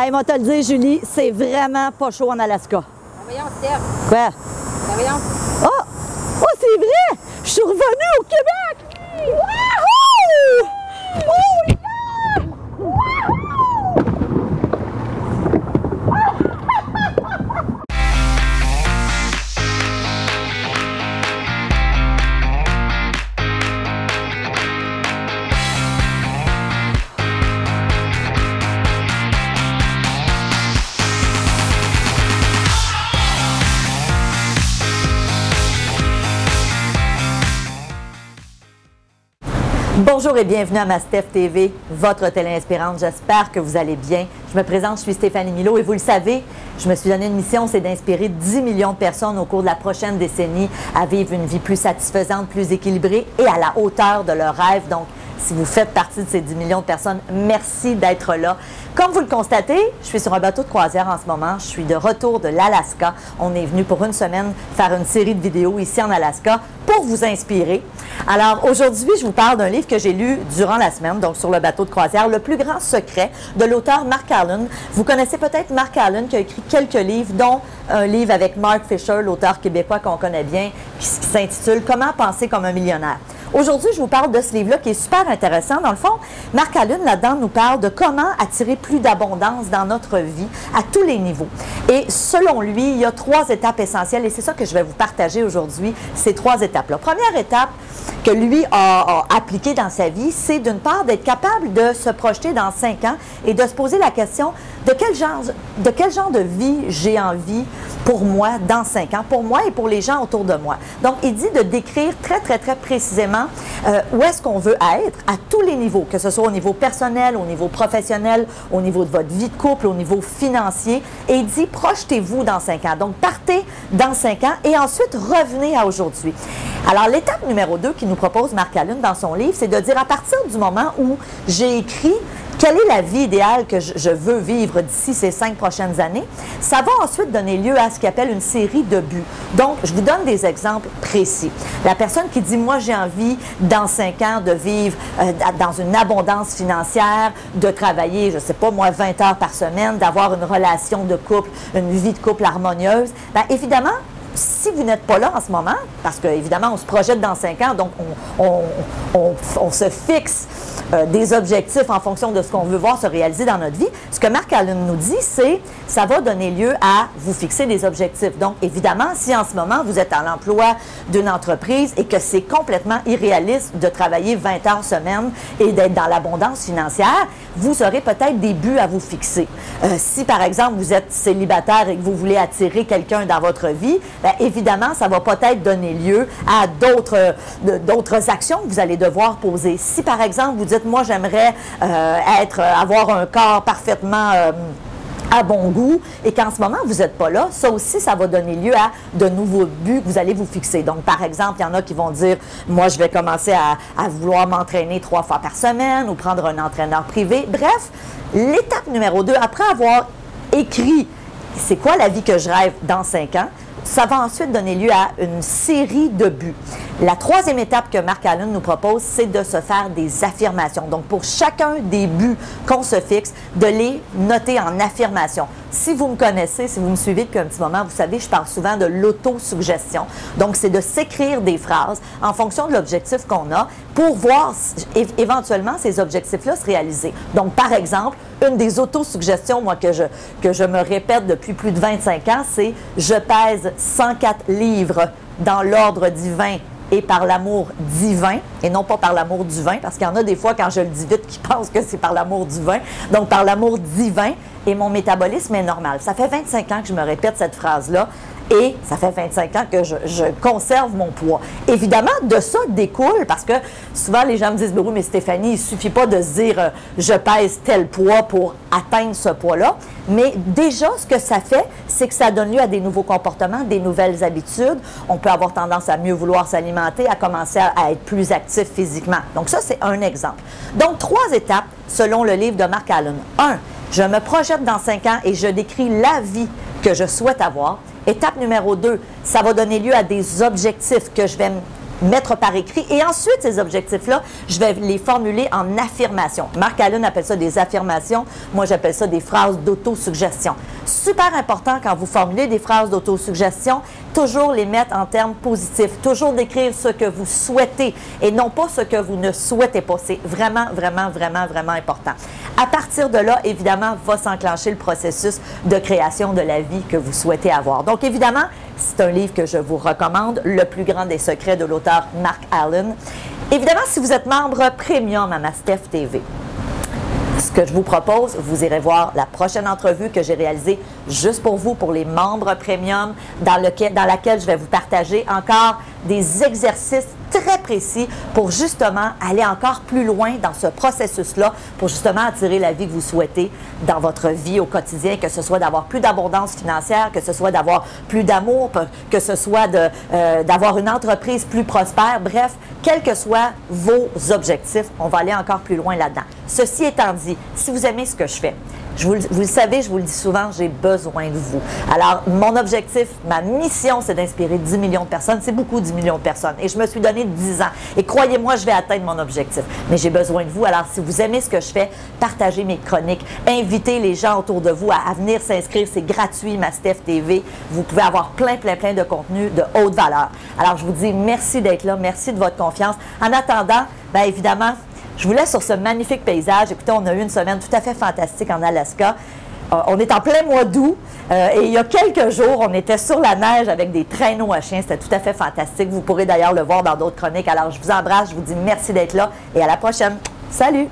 Hey, moi te le dire, Julie, c'est vraiment pas chaud en Alaska. Ben voyons, Steph. Quoi? Ben voyons. Oh! Oh, c'est vrai! Je suis revenue au Québec! Wouhou! Oh, yeah! Bonjour et bienvenue à ma Steph TV, votre télé inspirante. J'espère que vous allez bien. Je me présente, je suis Stéphanie Milot et vous le savez, je me suis donné une mission, c'est d'inspirer 10 millions de personnes au cours de la prochaine décennie à vivre une vie plus satisfaisante, plus équilibrée et à la hauteur de leurs rêves. Donc, si vous faites partie de ces 10 millions de personnes, merci d'être là. Comme vous le constatez, je suis sur un bateau de croisière en ce moment. Je suis de retour de l'Alaska. On est venu pour une semaine faire une série de vidéos ici en Alaska pour vous inspirer. Alors aujourd'hui, je vous parle d'un livre que j'ai lu durant la semaine, donc sur le bateau de croisière, Le plus grand secret de l'auteur Mark Allen. Vous connaissez peut-être Mark Allen qui a écrit quelques livres, dont un livre avec Mark Fisher, l'auteur québécois qu'on connaît bien, qui s'intitule « Comment penser comme un millionnaire ». Aujourd'hui, je vous parle de ce livre-là qui est super intéressant. Dans le fond, Mark Allen, là-dedans, nous parle de comment attirer plus d'abondance dans notre vie à tous les niveaux. Et selon lui, il y a 3 étapes essentielles et c'est ça que je vais vous partager aujourd'hui, ces 3 étapes-là. Première étape que lui a appliquée dans sa vie, c'est d'une part d'être capable de se projeter dans 5 ans et de se poser la question de quel genre de vie j'ai envie pour moi dans 5 ans, pour moi et pour les gens autour de moi. Donc, il dit de décrire très précisément où est-ce qu'on veut être à tous les niveaux, que ce soit au niveau personnel, au niveau professionnel, au niveau de votre vie de couple, au niveau financier. Et il dit, projetez-vous dans 5 ans. Donc, partez dans 5 ans et ensuite revenez à aujourd'hui. Alors, l'étape numéro 2 qu'il nous propose Mark Allen dans son livre, c'est de dire à partir du moment où j'ai écrit quelle est la vie idéale que je veux vivre d'ici ces 5 prochaines années, ça va ensuite donner lieu à ce qu'il appelle une série de buts. Donc, je vous donne des exemples précis. La personne qui dit, moi, j'ai envie, dans 5 ans, de vivre dans une abondance financière, de travailler, je ne sais pas, moi, 20 heures par semaine, d'avoir une relation de couple, une vie de couple harmonieuse, bien, évidemment, si vous n'êtes pas là en ce moment, parce qu'évidemment, on se projette dans 5 ans, donc on se fixe des objectifs en fonction de ce qu'on veut voir se réaliser dans notre vie. Ce que Mark Allen nous dit, c'est ça va donner lieu à vous fixer des objectifs. Donc, évidemment, si en ce moment, vous êtes à l'emploi d'une entreprise et que c'est complètement irréaliste de travailler 20 heures semaine et d'être dans l'abondance financière, vous aurez peut-être des buts à vous fixer. Si, par exemple, vous êtes célibataire et que vous voulez attirer quelqu'un dans votre vie, bien, évidemment, ça va peut-être donner lieu à d'autres actions que vous allez devoir poser. Si, par exemple, vous dites, moi, j'aimerais avoir un corps parfaitement à bon goût et qu'en ce moment, vous n'êtes pas là, ça aussi, ça va donner lieu à de nouveaux buts que vous allez vous fixer. Donc, par exemple, il y en a qui vont dire, moi, je vais commencer à vouloir m'entraîner 3 fois par semaine ou prendre un entraîneur privé. Bref, l'étape numéro 2, après avoir écrit c'est quoi la vie que je rêve dans 5 ans, ça va ensuite donner lieu à une série de buts. La 3e étape que Mark Allen nous propose, c'est de se faire des affirmations. Donc, pour chacun des buts qu'on se fixe, de les noter en affirmation. Si vous me connaissez, si vous me suivez depuis un petit moment, vous savez, je parle souvent de l'autosuggestion. Donc, c'est de s'écrire des phrases en fonction de l'objectif qu'on a pour voir éventuellement ces objectifs-là se réaliser. Donc, par exemple, une des autosuggestions, moi, que je me répète depuis plus de 25 ans, c'est « Je pèse 104 livres dans l'ordre divin et par l'amour divin, et non pas par l'amour du vin, parce qu'il y en a des fois, quand je le dis vite, qui pensent que c'est par l'amour du vin. Donc, par l'amour divin, et mon métabolisme est normal. » Ça fait 25 ans que je me répète cette phrase-là, et ça fait 25 ans que je conserve mon poids. Évidemment, de ça découle, parce que souvent les gens me disent, oui, mais Stéphanie, il ne suffit pas de se dire je pèse tel poids pour atteindre ce poids-là. Mais déjà, ce que ça fait, c'est que ça donne lieu à des nouveaux comportements, des nouvelles habitudes. On peut avoir tendance à mieux vouloir s'alimenter, à commencer à être plus actif physiquement. Donc ça, c'est un exemple. Donc, 3 étapes selon le livre de Mark Allen. 1, je me projette dans 5 ans et je décris la vie que je souhaite avoir. Étape numéro 2, ça va donner lieu à des objectifs que je vais mettre par écrit. Et ensuite, ces objectifs-là, je vais les formuler en affirmations. Mark Allen appelle ça des affirmations. Moi, j'appelle ça des phrases d'autosuggestion. Super important quand vous formulez des phrases d'autosuggestion, toujours les mettre en termes positifs. Toujours décrire ce que vous souhaitez et non pas ce que vous ne souhaitez pas. C'est vraiment, vraiment, vraiment, vraiment important. À partir de là, évidemment, va s'enclencher le processus de création de la vie que vous souhaitez avoir. Donc, évidemment, c'est un livre que je vous recommande, Le plus grand des secrets de l'auteur Mark Allen. Évidemment, si vous êtes membre premium à Mastef TV, ce que je vous propose, vous irez voir la prochaine entrevue que j'ai réalisée juste pour vous, pour les membres premium, dans laquelle je vais vous partager encore des exercices très précis pour justement aller encore plus loin dans ce processus-là, pour justement attirer la vie que vous souhaitez dans votre vie au quotidien, que ce soit d'avoir plus d'abondance financière, que ce soit d'avoir plus d'amour, que ce soit d'avoir une entreprise plus prospère. Bref, quels que soient vos objectifs, on va aller encore plus loin là-dedans. Ceci étant dit, si vous aimez ce que je fais, vous le savez, je vous le dis souvent, j'ai besoin de vous. Alors, mon objectif, ma mission, c'est d'inspirer 10 millions de personnes. C'est beaucoup, 10 millions de personnes. Et je me suis donné 10 ans. Et croyez-moi, je vais atteindre mon objectif. Mais j'ai besoin de vous. Alors, si vous aimez ce que je fais, partagez mes chroniques. Invitez les gens autour de vous à venir s'inscrire. C'est gratuit, Mastef TV. Vous pouvez avoir plein de contenu de haute valeur. Alors, je vous dis merci d'être là. Merci de votre confiance. En attendant, bien évidemment, je vous laisse sur ce magnifique paysage. Écoutez, on a eu une semaine tout à fait fantastique en Alaska. On est en plein mois d'août et il y a quelques jours, on était sur la neige avec des traîneaux à chiens. C'était tout à fait fantastique. Vous pourrez d'ailleurs le voir dans d'autres chroniques. Alors, je vous embrasse, je vous dis merci d'être là et à la prochaine. Salut!